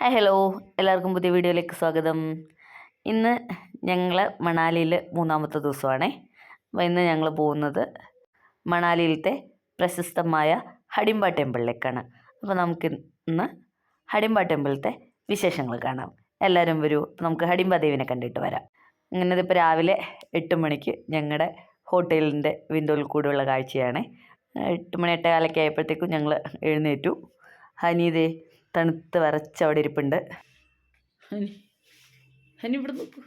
Hi hello, എല്ലാവർക്കും പുതിയ വീഡിയോയിലേക്ക് സ്വാഗതം. ഇന്ന് ഞങ്ങൾ മണാലിയിൽ മൂന്നാമത്തെ ദിവസമാണേ. അപ്പോൾ ഇന്ന് ഞങ്ങൾ പോകുന്നത് മണാലിയിലത്തെ പ്രശസ്തമായ ഹഡിംബ ടെമ്പിളിലേക്കാണ്. അപ്പോൾ നമുക്ക് ഇന്ന് ഹഡിംബ ടെമ്പിളിലത്തെ വിശേഷങ്ങൾ കാണാം. എല്ലാവരും വരൂ, നമുക്ക് ഹഡിംബ ദേവിനെ കണ്ടിട്ട് വരാം. അങ്ങനെ ഇതിപ്പോൾ രാവിലെ 8 മണിക്ക് ഞങ്ങളുടെ ഹോട്ടലിൻ്റെ വിൻഡോയിൽ കൂടെയുള്ള കാഴ്ചയാണ്. 8 മണി 8:15 ആയപ്പോഴത്തേക്കും ഞങ്ങൾ എഴുന്നേറ്റു. ഹനീദേ തണുത്ത് വിറച്ച് അവിടെ ഇരിപ്പുണ്ട്. ഇവിടെ നോക്കൂ.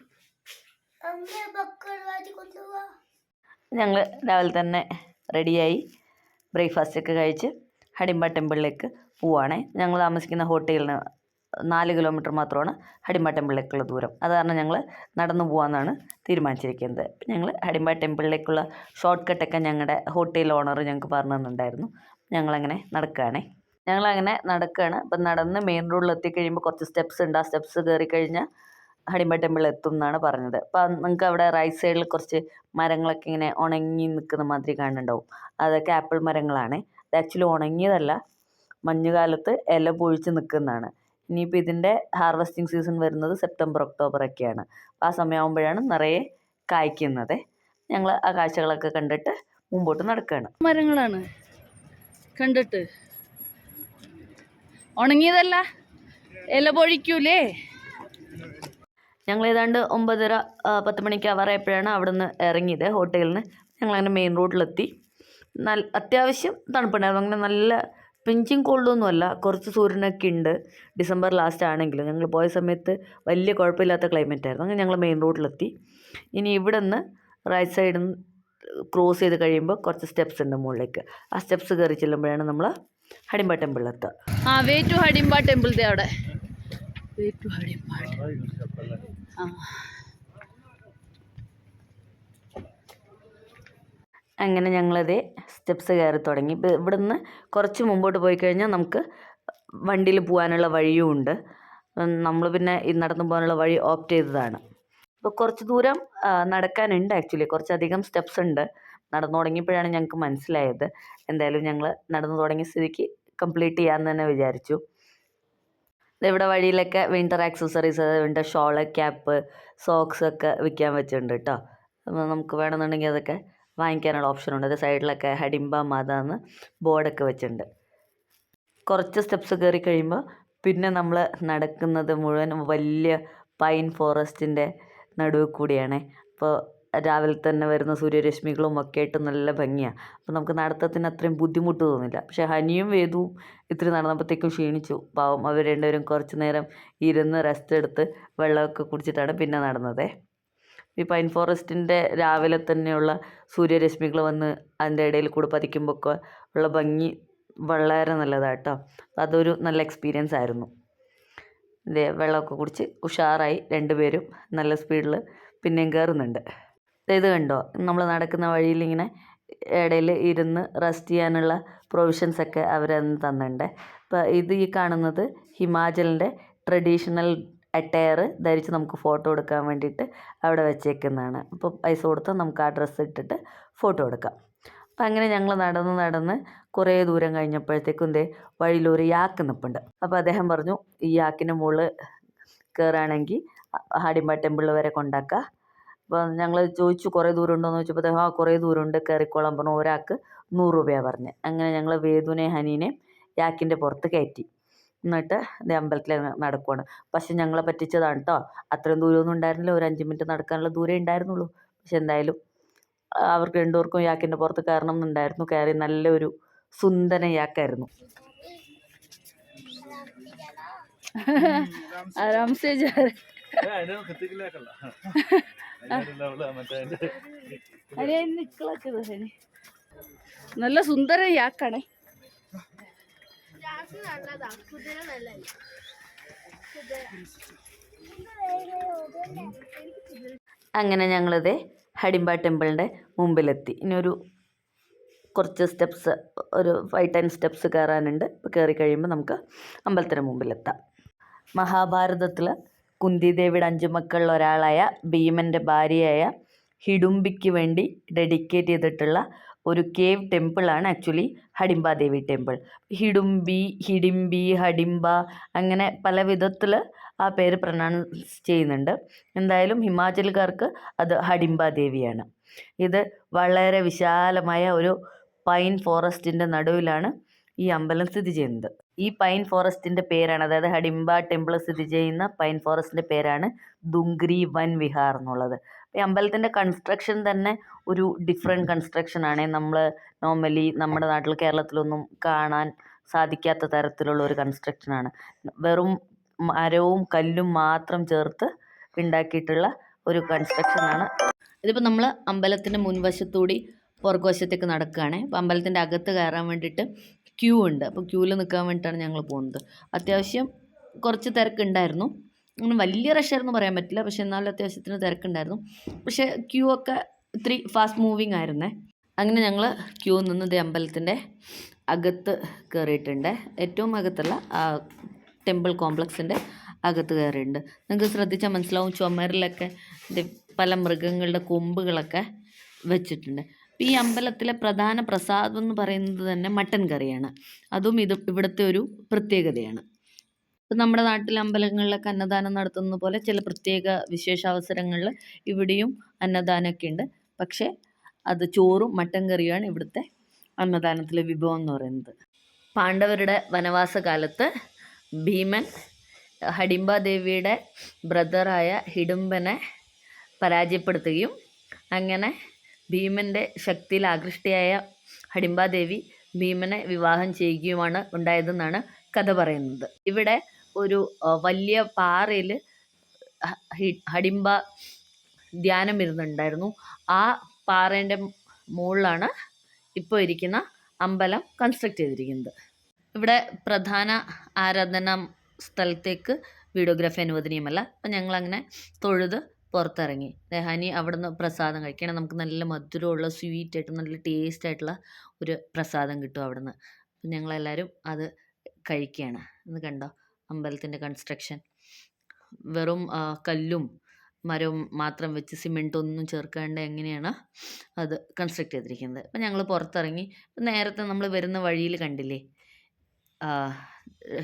ഞങ്ങൾ രാവിലെ തന്നെ റെഡിയായി ബ്രേക്ക്ഫാസ്റ്റൊക്കെ കഴിച്ച് ഹഡിംബ ടെമ്പിളിലേക്ക് പോവുകയാണേ. ഞങ്ങൾ താമസിക്കുന്ന ഹോട്ടലിൽ നിന്ന് 4 കിലോമീറ്റർ മാത്രമാണ് ഹഡിംബ ടെമ്പിളിലേക്കുള്ള ദൂരം. അത് കാരണം ഞങ്ങൾ നടന്നു പോകാമെന്നാണ് തീരുമാനിച്ചിരിക്കുന്നത്. ഞങ്ങൾ ഹഡിംബ ടെമ്പിളിലേക്കുള്ള ഷോർട്ട് കട്ടൊക്കെ ഞങ്ങളുടെ ഹോട്ടൽ ഓണർ ഞങ്ങൾക്ക് പറഞ്ഞു തന്നിട്ടുണ്ടായിരുന്നു. ഞങ്ങളങ്ങനെ നടക്കുകയാണേ. ഞങ്ങളങ്ങനെ നടക്കുകയാണ്. അപ്പം നടന്ന് മെയിൻ റോഡിൽ എത്തിക്കഴിയുമ്പോൾ കുറച്ച് സ്റ്റെപ്സ് ഉണ്ട്. ആ സ്റ്റെപ്സ് കയറി കഴിഞ്ഞാൽ ഹഡിംബ ടെമ്പിൾ എത്തും എന്നാണ് പറഞ്ഞത്. അപ്പം നിങ്ങൾക്ക് അവിടെ റൈറ്റ് സൈഡിൽ കുറച്ച് മരങ്ങളൊക്കെ ഇങ്ങനെ ഉണങ്ങി നിൽക്കുന്ന മാതിരി കാണുന്നുണ്ടാവും. അതൊക്കെ ആപ്പിൾ മരങ്ങളാണ്. അത് ആക്ച്വലി ഉണങ്ങിയതല്ല, മഞ്ഞുകാലത്ത് ഇല പൊഴിച്ച് നിൽക്കുന്നതാണ്. ഇനിയിപ്പോൾ ഇതിൻ്റെ ഹാർവെസ്റ്റിംഗ് സീസൺ വരുന്നത് സെപ്റ്റംബർ ഒക്ടോബർ ഒക്കെയാണ്. അപ്പോൾ ആ സമയമാകുമ്പോഴാണ് നിറയെ കായ്ക്കുന്നത്. ഞങ്ങൾ ആ കാഴ്ചകളൊക്കെ കണ്ടിട്ട് മുമ്പോട്ട് നടക്കുകയാണ്. മരങ്ങളാണ് കണ്ടിട്ട് ഉണങ്ങിയതല്ല, ഇല പൊഴിക്കൂലേ. ഞങ്ങൾ ഏതാണ്ട് 9:30-10 മണിക്ക് ആവാറായപ്പോഴാണ് അവിടെ നിന്ന് ഇറങ്ങിയത് ഹോട്ടലിൽ നിന്ന്. ഞങ്ങളങ്ങനെ മെയിൻ റോഡിലെത്തി. അത്യാവശ്യം തണുപ്പുണ്ടായിരുന്നു. അങ്ങനെ നല്ല പിഞ്ചിങ് കോൾഡൊന്നുമല്ല, കുറച്ച് സൂര്യനൊക്കെ ഉണ്ട്. ഡിസംബർ ലാസ്റ്റ് ആണെങ്കിലും ഞങ്ങൾ പോയ സമയത്ത് വലിയ കുഴപ്പമില്ലാത്ത ക്ലൈമറ്റ് ആയിരുന്നു. അങ്ങനെ ഞങ്ങൾ മെയിൻ റോഡിലെത്തി. ഇനി ഇവിടെ നിന്ന് റൈറ്റ് സൈഡിൽ നിന്ന് ക്രോസ് ചെയ്ത് കഴിയുമ്പോൾ കുറച്ച് സ്റ്റെപ്സ് ഉണ്ട് മുകളിലേക്ക്. ആ സ്റ്റെപ്സ് കയറി ചെല്ലുമ്പോഴാണ് നമ്മൾ ഹഡിംബ ടെമ്പിളിലെത്തുക. വേ ടു ഹഡിംബ ടെമ്പിൾ അവിടെ. Way to Hadimba. അങ്ങനെ ഞങ്ങളതേ സ്റ്റെപ്സ് കയറി തുടങ്ങി. ഇപ്പോൾ ഇവിടെ നിന്ന് കുറച്ച് മുമ്പോട്ട് പോയി കഴിഞ്ഞാൽ നമുക്ക് വണ്ടിയിൽ പോകാനുള്ള വഴിയും ഉണ്ട്. നമ്മൾ പിന്നെ ഈ നടന്നു പോകാനുള്ള വഴി ഓപ്റ്റ് ചെയ്തതാണ്. അപ്പോൾ കുറച്ച് ദൂരം നടക്കാനുണ്ട്. ആക്ച്വലി കുറച്ചധികം സ്റ്റെപ്സ് ഉണ്ട്. നടന്നു തുടങ്ങിയപ്പോഴാണ് ഞങ്ങൾക്ക് മനസ്സിലായത്. എന്തായാലും ഞങ്ങൾ നടന്നു തുടങ്ങിയ സ്ഥിതിക്ക് കംപ്ലീറ്റ് ചെയ്യാമെന്ന് തന്നെ വിചാരിച്ചു. ഇവിടെ വഴിയിലൊക്കെ winter accessories, winter shawl, cap, socks ഒക്കെ വിൽക്കാൻ വെച്ചിട്ടുണ്ട് കേട്ടോ. അപ്പോൾ നമുക്ക് വേണമെന്നുണ്ടെങ്കിൽ അതൊക്കെ വാങ്ങിക്കാനുള്ള ഓപ്ഷനുണ്ട്. അത് സൈഡിലൊക്കെ ഹഡിംബ മാത എന്ന് ബോർഡൊക്കെ വെച്ചിട്ടുണ്ട്. കുറച്ച് സ്റ്റെപ്സ് കയറി കഴിയുമ്പോൾ പിന്നെ നമ്മൾ നടക്കുന്നത് മുഴുവൻ വലിയ പൈൻ ഫോറസ്റ്റിൻ്റെ നടുവ് കൂടിയാണ്. അപ്പോൾ രാവിലെ തന്നെ വരുന്ന സൂര്യരശ്മികളും ഒക്കെ ആയിട്ട് നല്ല ഭംഗിയാണ്. അപ്പോൾ നമുക്ക് നടത്തത്തിന് അത്രയും ബുദ്ധിമുട്ട് തോന്നില്ല. പക്ഷേ ഹനിയും വേദുവും ഇത്തിരി നടന്നപ്പോഴത്തേക്കും ക്ഷീണിച്ചു. പാവം അവർ രണ്ടുപേരും കുറച്ച് നേരം ഇരുന്ന് റെസ്റ്റ് എടുത്ത് വെള്ളമൊക്കെ കുടിച്ചിട്ടാണ് പിന്നെ നടന്നത്. ഈ പൈൻ ഫോറസ്റ്റിൻ്റെ രാവിലെ തന്നെയുള്ള സൂര്യരശ്മികൾ വന്ന് അതിൻ്റെ ഇടയിൽ കൂടെ പതിക്കുമ്പോൾ ഒക്കെ ഉള്ള ഭംഗി വളരെ നല്ലതാണ് കേട്ടോ. അതൊരു നല്ല എക്സ്പീരിയൻസ് ആയിരുന്നു. ഇതേ വെള്ളമൊക്കെ കുടിച്ച് ഉഷാറായി രണ്ടുപേരും നല്ല സ്പീഡിൽ പിന്നെയും കയറുന്നുണ്ട്. ഇത് കണ്ടോ, നമ്മൾ നടക്കുന്ന വഴിയിൽ ഇങ്ങനെ ഇടയിൽ ഇരുന്ന് റെസ്റ്റ് ചെയ്യാനുള്ള പ്രൊവിഷൻസൊക്കെ അവരന്ന് തന്നിട്ടുണ്ട്. അപ്പോൾ ഇത് ഈ കാണുന്നത് ഹിമാചലിൻ്റെ ട്രഡീഷണൽ അറ്റയർ ധരിച്ച് നമുക്ക് ഫോട്ടോ എടുക്കാൻ വേണ്ടിയിട്ട് അവിടെ വെച്ചേക്കുന്നതാണ്. അപ്പോൾ പൈസ കൊടുത്ത് നമുക്ക് ആ ഡ്രസ്സ് ഇട്ടിട്ട് ഫോട്ടോ എടുക്കാം. അപ്പം അങ്ങനെ ഞങ്ങൾ നടന്ന് കുറേ ദൂരം കഴിഞ്ഞപ്പോഴത്തേക്കും വഴിയിലൊരു യാക്ക് നിൽപ്പുണ്ട്. അപ്പോൾ അദ്ദേഹം പറഞ്ഞു ഈ യാക്കിൻ്റെ മുകളിൽ കയറുകയാണെങ്കിൽ ഹഡിംബ ടെമ്പിൾ വരെ കൊണ്ടാക്കുക. അപ്പോൾ ഞങ്ങൾ ചോദിച്ചു കുറേ ദൂരം ഉണ്ടോ എന്ന് ചോദിച്ചപ്പോൾ അദ്ദേഹം കുറേ ദൂരമുണ്ട്, കയറിക്കോളാൻ പറഞ്ഞു. ഒരാൾക്ക് 100 രൂപയാണ് പറഞ്ഞ്. അങ്ങനെ ഞങ്ങൾ വേദുവിനെ ഹനീനെയും യാക്കിൻ്റെ പുറത്ത് കയറ്റി. എന്നിട്ട് അമ്പലത്തിൽ നടക്കുവാണ്. പക്ഷെ ഞങ്ങളെ പറ്റിച്ചതാണ് കേട്ടോ. അത്രയും ദൂരമൊന്നും ഉണ്ടായിരുന്നില്ല, ഒരു 5 മിനിറ്റ് നടക്കാനുള്ള ദൂരമേ ഉണ്ടായിരുന്നുള്ളൂ. പക്ഷെ എന്തായാലും അവർക്ക് രണ്ടുപേർക്കും യാക്കിൻ്റെ പുറത്ത് കയറണം എന്നുണ്ടായിരുന്നു. കയറി നല്ലൊരു സുന്ദര യാക്കായിരുന്നു. നല്ല സുന്ദര യാക്കാണേ. അങ്ങനെ ഞങ്ങളിത് ഹഡിംബ ടെമ്പിളിൻ്റെ മുമ്പിലെത്തി. ഇനി കുറച്ച് സ്റ്റെപ്സ്, ഒരു 5-10 സ്റ്റെപ്സ് കയറാനുണ്ട്. ഇപ്പോൾ കയറി കഴിയുമ്പോൾ നമുക്ക് അമ്പലത്തിന് മുമ്പിലെത്താം. മഹാഭാരതത്തിൽ കുന്തിദേവിയുടെ 5 മക്കളിൽ ഒരാളായ ഭീമൻ്റെ ഭാര്യയായ ഹിഡുംബിക്ക് വേണ്ടി ഡെഡിക്കേറ്റ് ചെയ്തിട്ടുള്ള ഒരു കേവ് ടെമ്പിളാണ് ആക്ച്വലി ഹഡിംബ ദേവി ടെമ്പിൾ. ഹിഡിംബി, ഹഡിംബ അങ്ങനെ പല വിധത്തിൽ ആ പേര് പ്രൊനൗൺസ് ചെയ്യുന്നുണ്ട്. എന്തായാലും ഹിമാചലുകാർക്ക് അത് ഹഡിംബ ദേവിയാണ്. ഇത് വളരെ വിശാലമായ ഒരു പൈൻ ഫോറസ്റ്റിൻ്റെ നടുവിലാണ് ഈ അമ്പലം സ്ഥിതി ചെയ്യുന്നത്. ഈ പൈൻ ഫോറസ്റ്റിൻ്റെ പേരാണ്, അതായത് ഹഡിംബ ടെമ്പിൾ സ്ഥിതി ചെയ്യുന്ന പൈൻ ഫോറസ്റ്റിൻ്റെ പേരാണ് ദുംഗ്രി വൻ വിഹാർ എന്നുള്ളത്. ഈ അമ്പലത്തിൻ്റെ കൺസ്ട്രക്ഷൻ തന്നെ ഒരു ഡിഫറെൻറ്റ് കൺസ്ട്രക്ഷനാണ്. നമ്മൾ നോർമലി നമ്മുടെ നാട്ടിൽ കേരളത്തിലൊന്നും കാണാൻ സാധിക്കാത്ത തരത്തിലുള്ള ഒരു കൺസ്ട്രക്ഷനാണ്. വെറും മരവും കല്ലും മാത്രം ചേർത്ത് ഉണ്ടാക്കിയിട്ടുള്ള ഒരു കൺസ്ട്രക്ഷനാണ്. ഇതിപ്പോൾ നമ്മൾ അമ്പലത്തിൻ്റെ മുൻവശത്തൂടി പുറകുവശത്തേക്ക് നടക്കുകയാണ്. അപ്പോൾ അമ്പലത്തിൻ്റെ അകത്ത് കയറാൻ വേണ്ടിയിട്ട് ക്യൂ ഉണ്ട്. അപ്പോൾ ക്യൂവിൽ നിൽക്കാൻ വേണ്ടിയിട്ടാണ് ഞങ്ങൾ പോകുന്നത്. അത്യാവശ്യം കുറച്ച് തിരക്കുണ്ടായിരുന്നു. അങ്ങനെ വലിയ റഷായിരുന്നു പറയാൻ പറ്റില്ല, പക്ഷെ എന്നാലും അത്യാവശ്യത്തിന് തിരക്കുണ്ടായിരുന്നു. പക്ഷേ ക്യൂ ഒക്കെ ഇത്തിരി ഫാസ്റ്റ് മൂവിങ് ആയിരുന്നേ. അങ്ങനെ ഞങ്ങൾ ക്യൂ നിന്ന് അമ്പലത്തിൻ്റെ അകത്ത് കയറിയിട്ടുണ്ട്. ഏറ്റവും അകത്തല്ല, ആ ടെമ്പിൾ കോംപ്ലക്സിൻ്റെ അകത്ത് കയറിയിട്ടുണ്ട്. നിങ്ങൾക്ക് ശ്രദ്ധിച്ചാൽ മനസ്സിലാവും, ചുമരിലൊക്കെ പല മൃഗങ്ങളുടെ കൊമ്പുകളൊക്കെ വെച്ചിട്ടുണ്ട്. ഈ അമ്പലത്തിലെ പ്രധാന പ്രസാദം എന്ന് പറയുന്നത് തന്നെ മട്ടൻ കറിയാണ്. അതും ഇവിടുത്തെ ഒരു പ്രത്യേകതയാണ്. ഇപ്പം നമ്മുടെ നാട്ടിലെ അമ്പലങ്ങളിലൊക്കെ അന്നദാനം നടത്തുന്ന പോലെ ചില പ്രത്യേക വിശേഷാവസരങ്ങളിൽ ഇവിടെയും അന്നദാനമൊക്കെ ഉണ്ട്. പക്ഷേ അത് ചോറും മട്ടൻ കറിയുമാണ് ഇവിടുത്തെ അന്നദാനത്തിലെ വിഭവം എന്ന് പറയുന്നത്. പാണ്ഡവരുടെ വനവാസ കാലത്ത് ഭീമൻ ഹഡിംബ ദേവിയുടെ ബ്രദറായ ഹിഡുംബനെ പരാജയപ്പെടുത്തുകയും അങ്ങനെ ഭീമൻ്റെ ശക്തിയിൽ ആകൃഷ്ടയായ ഹഡിംബ ദേവി ഭീമനെ വിവാഹം ചെയ്യുകയുമാണ് ഉണ്ടായതെന്നാണ് കഥ പറയുന്നത്. ഇവിടെ ഒരു വലിയ പാറയിൽ ഹഡിംബ ധ്യാനം ഇരുന്നുണ്ടായിരുന്നു. ആ പാറേൻ്റെ മുകളിലാണ് ഇപ്പോൾ ഇരിക്കുന്ന അമ്പലം കൺസ്ട്രക്ട് ചെയ്തിരിക്കുന്നത്. ഇവിടെ പ്രധാന ആരാധനാ സ്ഥലത്തേക്ക് വീഡിയോഗ്രാഫി അനുവദനീയമല്ല. അപ്പം ഞങ്ങളങ്ങനെ തൊഴുത് പുറത്തിറങ്ങി. ഹനി അവിടുന്ന് പ്രസാദം കഴിക്കണം. നമുക്ക് നല്ല മധുരമുള്ള സ്വീറ്റായിട്ട് നല്ല ടേസ്റ്റ് ആയിട്ടുള്ള ഒരു പ്രസാദം കിട്ടും അവിടുന്ന്. അപ്പം ഞങ്ങളെല്ലാവരും അത് കഴിക്കുകയാണ്. ഇത് കണ്ടോ അമ്പലത്തിൻ്റെ കൺസ്ട്രക്ഷൻ. വെറും കല്ലും മരവും മാത്രം വെച്ച് സിമെൻ്റ് ഒന്നും ചേർക്കാണ്ട് എങ്ങനെയാണ് അത് കൺസ്ട്രക്ട് ചെയ്തിരിക്കുന്നത്. അപ്പം ഞങ്ങൾ പുറത്തിറങ്ങി. നേരത്തെ നമ്മൾ വരുന്ന വഴിയിൽ കണ്ടില്ലേ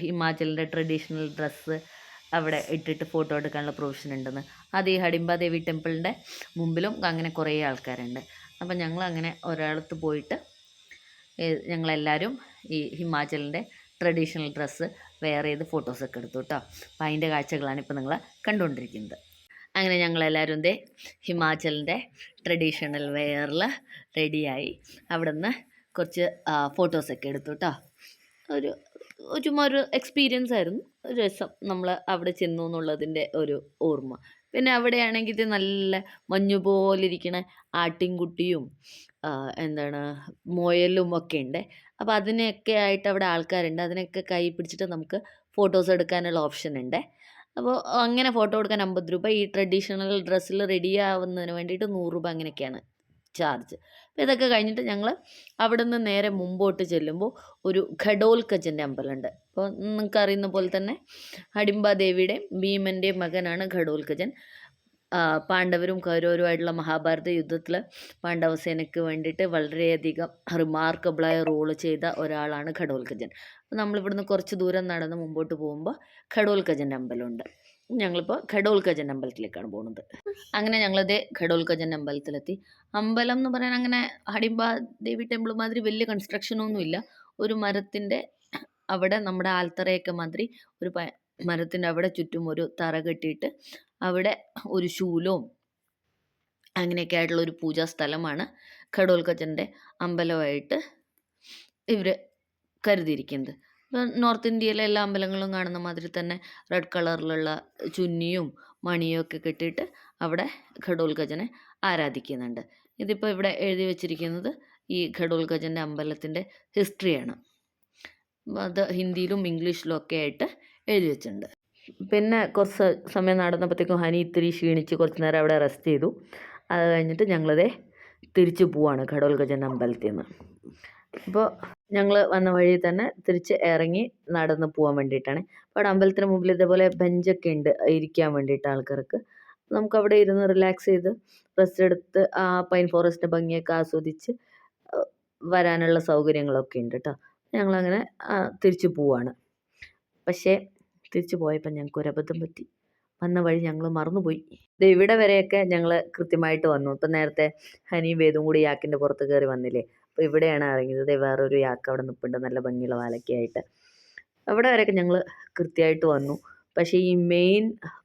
ഹിമാചലിൻ്റെ ട്രഡീഷണൽ ഡ്രസ്സ് അവിടെ ഇട്ടിട്ട് ഫോട്ടോ എടുക്കാനുള്ള പ്രൊവിഷൻ ഉണ്ടെന്ന്. അത് ഈ ഹഡിംബ ദേവി ടെമ്പിളിൻ്റെ മുമ്പിലും അങ്ങനെ കുറേ ആൾക്കാരുണ്ട്. അപ്പം ഞങ്ങളങ്ങനെ ഒരിടത്ത് പോയിട്ട് ഞങ്ങളെല്ലാവരും ഈ ഹിമാചലിൻ്റെ ട്രഡീഷണൽ ഡ്രസ്സ് വെയർ ചെയ്ത് ഫോട്ടോസൊക്കെ എടുത്തു കേട്ടോ. അപ്പം അതിൻ്റെ കാഴ്ചകളാണ് ഇപ്പോൾ നിങ്ങൾ കണ്ടുകൊണ്ടിരിക്കുന്നത്. അങ്ങനെ ഞങ്ങളെല്ലാവരും ഹിമാചലിൻ്റെ ട്രഡീഷണൽ വെയറിൽ റെഡിയായി അവിടെ നിന്ന് കുറച്ച് ഫോട്ടോസൊക്കെ എടുത്തു കേട്ടോ. ചുമ്മാ ഒരു എക്സ്പീരിയൻസ് ആയിരുന്നു, ഒരു രസം. നമ്മൾ അവിടെ ചെന്നു എന്നുള്ളതിൻ്റെ ഒരു ഓർമ്മ. പിന്നെ അവിടെയാണെങ്കിൽ ഇത് നല്ല മഞ്ഞ് പോലിരിക്കണ ആട്ടിൻകുട്ടിയും മുയലും ഒക്കെ ഉണ്ട്. അപ്പോൾ അതിനൊക്കെ ആയിട്ട് അവിടെ ആൾക്കാരുണ്ട്. അതിനൊക്കെ കൈ പിടിച്ചിട്ട് നമുക്ക് ഫോട്ടോസ് എടുക്കാനുള്ള ഓപ്ഷൻ ഉണ്ട്. അപ്പോൾ അങ്ങനെ ഫോട്ടോ എടുക്കാൻ 50 രൂപ. ഈ ട്രഡീഷണൽ ഡ്രസ്സിൽ റെഡി ആവുന്നതിന് വേണ്ടിയിട്ട് 100 രൂപ അങ്ങനെയൊക്കെയാണ് ചാർജ്. അപ്പോൾ ഇതൊക്കെ കഴിഞ്ഞിട്ട് ഞങ്ങൾ അവിടെ നിന്ന് നേരെ മുമ്പോട്ട് ചെല്ലുമ്പോൾ ഒരു ഘടോൽക്കജൻ്റെ അമ്പലമുണ്ട്. അപ്പോൾ നിങ്ങൾക്ക് അറിയുന്ന പോലെ തന്നെ ഹഡിംബ ദേവിയുടെയും ഭീമൻ്റെയും മകനാണ് ഘടോൽക്കജൻ. പാണ്ഡവരും കൗരവരുമായിട്ടുള്ള മഹാഭാരത യുദ്ധത്തിൽ പാണ്ഡവ സേനയ്ക്ക് വേണ്ടിയിട്ട് വളരെയധികം റിമാർക്കബിളായ റോള് ചെയ്ത ഒരാളാണ് ഘടോൽക്കജൻ. അപ്പോൾ നമ്മളിവിടുന്ന് കുറച്ച് ദൂരം നടന്ന് മുമ്പോട്ട് പോകുമ്പോൾ ഘടോൽക്കജൻ്റെ അമ്പലമുണ്ട്. ഞങ്ങളിപ്പോൾ ഘടോൽക്കജൻ്റെ അമ്പലത്തിലേക്കാണ് പോകുന്നത്. അങ്ങനെ ഞങ്ങളിതേ ഘടോൽക്കജൻ്റെ അമ്പലത്തിലെത്തി. അമ്പലം എന്ന് പറയാൻ അങ്ങനെ ഹഡിംബ ദേവി ടെമ്പിൾ മാതിരി വലിയ കൺസ്ട്രക്ഷനൊന്നുമില്ല. ഒരു മരത്തിൻ്റെ അവിടെ നമ്മുടെ ആൽത്തറയൊക്കെ മാതിരി ഒരു മരത്തിൻ്റെ അവിടെ ചുറ്റും ഒരു തറ കെട്ടിയിട്ട് അവിടെ ഒരു ശൂലവും അങ്ങനെയൊക്കെ ആയിട്ടുള്ള ഒരു പൂജാ സ്ഥലമാണ് ഘടോൽക്കജൻ്റെ അമ്പലമായിട്ട് ഇവർ കരുതിയിരിക്കുന്നത്. നോർത്ത് ഇന്ത്യയിലെ എല്ലാ അമ്പലങ്ങളും കാണുന്ന മാതിരി തന്നെ റെഡ് കളറിലുള്ള ചുന്നിയും മണിയും ഒക്കെ കെട്ടിയിട്ട് അവിടെ ഘടോൽക്കജനെ ആരാധിക്കുന്നുണ്ട്. ഇതിപ്പോൾ ഇവിടെ എഴുതി വച്ചിരിക്കുന്നത് ഈ ഘടോൽക്കജൻ്റെ അമ്പലത്തിൻ്റെ ഹിസ്റ്ററിയാണ്. അത് ഹിന്ദിയിലും ഇംഗ്ലീഷിലും ഒക്കെ ആയിട്ട് എഴുതി വെച്ചിട്ടുണ്ട്. പിന്നെ കുറച്ച് സമയം നടന്നപ്പോഴത്തേക്കും ഹനി ഇത്തിരി ക്ഷീണിച്ച് കുറച്ച് നേരം അവിടെ റെസ്റ്റ് ചെയ്തു. അത് കഴിഞ്ഞിട്ട് ഞങ്ങളതേ തിരിച്ചു പോവാണ് ഘടോൽക്കജൻ്റെ അമ്പലത്തിൽ നിന്ന്. അപ്പോൾ ഞങ്ങൾ വന്ന വഴി തന്നെ തിരിച്ച് ഇറങ്ങി നടന്ന് പോകാൻ വേണ്ടിയിട്ടാണ്. അപ്പോൾ അവിടെ അമ്പലത്തിന് മുമ്പിൽ ഇതേപോലെ ബെഞ്ചൊക്കെ ഉണ്ട് ഇരിക്കാൻ വേണ്ടിയിട്ട് ആൾക്കാർക്ക്. നമുക്കവിടെ ഇരുന്ന് റിലാക്സ് ചെയ്ത് റെസ്റ്റ് എടുത്ത് ആ പൈൻ ഫോറസ്റ്റിൻ്റെ ഭംഗിയൊക്കെ ആസ്വദിച്ച് വരാനുള്ള സൗകര്യങ്ങളൊക്കെ ഉണ്ട് കേട്ടോ. ഞങ്ങളങ്ങനെ തിരിച്ചു പോവാണ്. പക്ഷേ തിരിച്ചു പോയപ്പോൾ ഞങ്ങൾക്കൊരു അബദ്ധം പറ്റി. വന്ന വഴി ഞങ്ങൾ മറന്നുപോയി. ദേ ഇവിടെ വരെയൊക്കെ ഞങ്ങൾ കൃത്യമായിട്ട് വന്നു. ഇപ്പം നേരത്തെ ഹനിയും വേദും കൂടി യാക്കിൻ്റെ പുറത്ത് കയറി വന്നില്ലേ, അപ്പോൾ ഇവിടെയാണ് ഇറങ്ങിയത്. ദേ വേറൊരു യാക്ക് അവിടെ നിൽപ്പുണ്ട്, നല്ല ഭംഗിയുള്ള വാലൊക്കെ ആയിട്ട്. അവിടെ വരെയൊക്കെ ഞങ്ങൾ കൃത്യമായിട്ട് വന്നു. പക്ഷേ ഈ മെയിൻ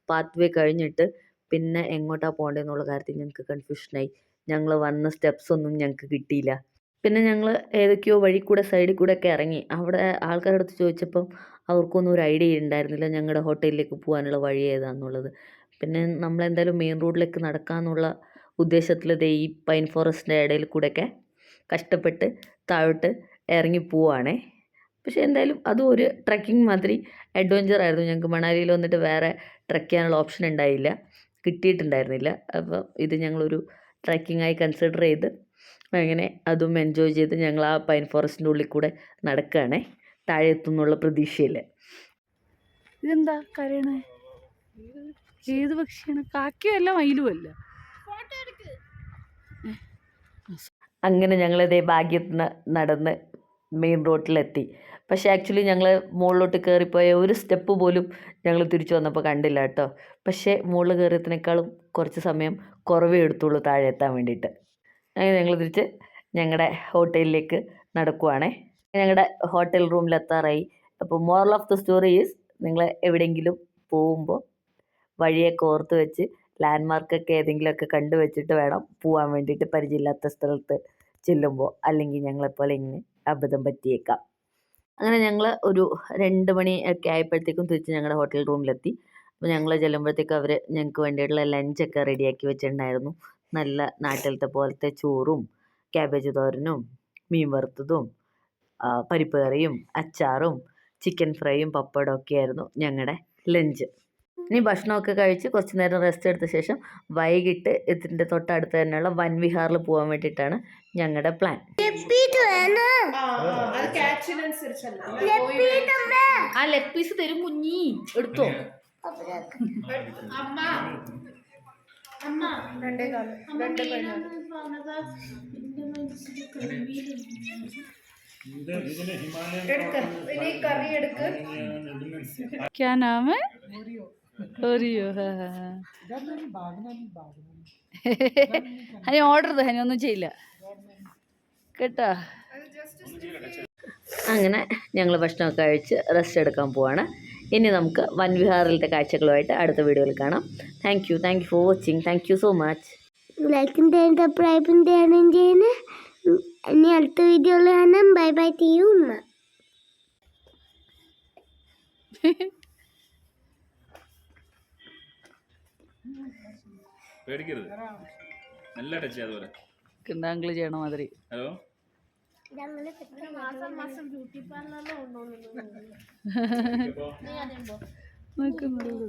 പാത്ത് വേ കഴിഞ്ഞിട്ട് പിന്നെ എങ്ങോട്ടാണ് പോകേണ്ടതെന്നുള്ള കാര്യത്തിൽ ഞങ്ങൾക്ക് കൺഫ്യൂഷനായി. ഞങ്ങൾ വന്ന സ്റ്റെപ്സ് ഒന്നും ഞങ്ങൾക്ക് കിട്ടിയില്ല. പിന്നെ ഞങ്ങൾ ഏതൊക്കെയോ വഴി കൂടെ സൈഡിൽ കൂടെ ഒക്കെ ഇറങ്ങി. അവിടെ ആൾക്കാരുടെ അടുത്ത് ചോദിച്ചപ്പം അവർക്കൊന്നും ഒരു ഐഡിയ ഉണ്ടായിരുന്നില്ല ഞങ്ങളുടെ ഹോട്ടലിലേക്ക് പോകാനുള്ള വഴി ഏതാണെന്നുള്ളത്. പിന്നെ നമ്മളെന്തായാലും മെയിൻ റോഡിലേക്ക് നടക്കാമെന്നുള്ള ഉദ്ദേശത്തിൽ ദേ ഈ പൈൻ ഫോറസ്റ്റിൻ്റെ ഇടയിൽ കൂടെയൊക്കെ കഷ്ടപ്പെട്ട് താഴോട്ട് ഇറങ്ങി പോവുകയാണേ. പക്ഷേ എന്തായാലും അതും ഒരു ട്രക്കിംഗ് മാതിരി അഡ്വഞ്ചർ ആയിരുന്നു. ഞങ്ങൾക്ക് മണാലിയിൽ വന്നിട്ട് വേറെ ട്രക്ക് ചെയ്യാനുള്ള ഓപ്ഷൻ ഉണ്ടായില്ല, കിട്ടിയിട്ടുണ്ടായിരുന്നില്ല. അപ്പോൾ ഇത് ഞങ്ങളൊരു ട്രക്കിങ്ങായി കൺസിഡർ ചെയ്ത് അങ്ങനെ അതും എൻജോയ് ചെയ്ത് ഞങ്ങൾ ആ പൈൻ ഫോറസ്റ്റിൻ്റെ ഉള്ളിൽ കൂടെ നടക്കുകയാണേ, താഴെ എത്തുന്നുള്ള പ്രതീക്ഷയിൽ. ഇതെന്താ കരയണേ? ഏത് പക്ഷിയാണ്? കാക്കയല്ല മയിലുമല്ല. അങ്ങനെ ഞങ്ങളിതേ ഭാഗ്യത്തിന് നടന്ന് മെയിൻ റോഡിലെത്തി. പക്ഷേ ആക്ച്വലി ഞങ്ങൾ മുകളിലോട്ട് കയറിപ്പോയ ഒരു സ്റ്റെപ്പ് പോലും ഞങ്ങൾ തിരിച്ചു വന്നപ്പോൾ കണ്ടില്ല കേട്ടോ. പക്ഷേ മുകളിൽ കയറിയതിനേക്കാളും കുറച്ച് സമയം കുറവേ എടുത്തുള്ളൂ താഴെ എത്താൻ വേണ്ടിയിട്ട്. അങ്ങനെ ഞങ്ങൾ തിരിച്ച് ഞങ്ങളുടെ ഹോട്ടലിലേക്ക് നടക്കുവാണേ. ഞങ്ങളുടെ ഹോട്ടൽ റൂമിലെത്താറായി. അപ്പോൾ moral of the story is, നിങ്ങൾ എവിടെയെങ്കിലും പോകുമ്പോൾ വഴിയൊക്കെ ഓർത്ത് വെച്ച് ലാൻഡ്മാർക്കൊക്കെ ഏതെങ്കിലുമൊക്കെ കണ്ടു വെച്ചിട്ട് വേണം പോകാൻ വേണ്ടിയിട്ട്, പരിചയമില്ലാത്ത സ്ഥലത്ത് ചെല്ലുമ്പോൾ. അല്ലെങ്കിൽ ഞങ്ങളെപ്പോലെ ഇങ്ങനെ അബദ്ധം പറ്റിയേക്കാം. അങ്ങനെ ഞങ്ങൾ ഒരു 2 മണി ഒക്കെ ആയപ്പോഴത്തേക്കും തിരിച്ച് ഞങ്ങളുടെ ഹോട്ടൽ റൂമിലെത്തി. അപ്പോൾ ഞങ്ങൾ ചെല്ലുമ്പോഴത്തേക്കും അവർ ഞങ്ങൾക്ക് വേണ്ടിയിട്ടുള്ള ലഞ്ചൊക്കെ റെഡിയാക്കി വെച്ചിട്ടുണ്ടായിരുന്നു. നല്ല നാട്ടിലത്തെ പോലത്തെ ചോറും ക്യാബേജ് തോരനും മീൻ വറുത്തതും പരിപ്പ് കറിയും അച്ചാറും ചിക്കൻ ഫ്രൈയും പപ്പടവും ഒക്കെ ആയിരുന്നു ഞങ്ങളുടെ ലഞ്ച്. ഇനി ഭക്ഷണമൊക്കെ കഴിച്ച് കുറച്ച് നേരം റെസ്റ്റ് എടുത്ത ശേഷം വൈകിട്ട് ഇതിൻ്റെ തൊട്ടടുത്ത് തന്നെയുള്ള വൻവിഹാറിൽ പോകാൻ വേണ്ടിയിട്ടാണ് ഞങ്ങളുടെ പ്ലാൻ. ആ ലെഗ് പീസ് തരും കുഞ്ഞി, എടുത്തോ. क्या नाम है? ओरियो. ഹനി ഓർഡർ ചെയ്ത്, ഹനി ഒന്നും ചെയ്യില്ല കേട്ടോ. അങ്ങനെ ഞങ്ങൾ ഭക്ഷണമൊക്കെ കഴിച്ച് റെസ്റ്റ് എടുക്കാൻ പോവാണ്. ഇനി നമുക്ക് വൻവിഹാറിലത്തെ കാഴ്ചകളുമായിട്ട് അടുത്ത വീഡിയോയിൽ കാണാം. Thank you for watching. Thank you so much. ലൈക്കും ചെയ്യാനും സബ്സ്ക്രൈബും ചെയ്യുന്ന. ഇനി അടുത്ത വീഡിയോയിൽ കാണാം. ബൈ ബൈ ടു യു ഉമ്മ. പേടിക്കരുത്, നല്ല ടച്ച് അതുപോലെ. കിണ്ടാങ്കിള് ചെയ്യണ മാതിരി. ഹലോ, നോക്കുന്നുള്ളൂ.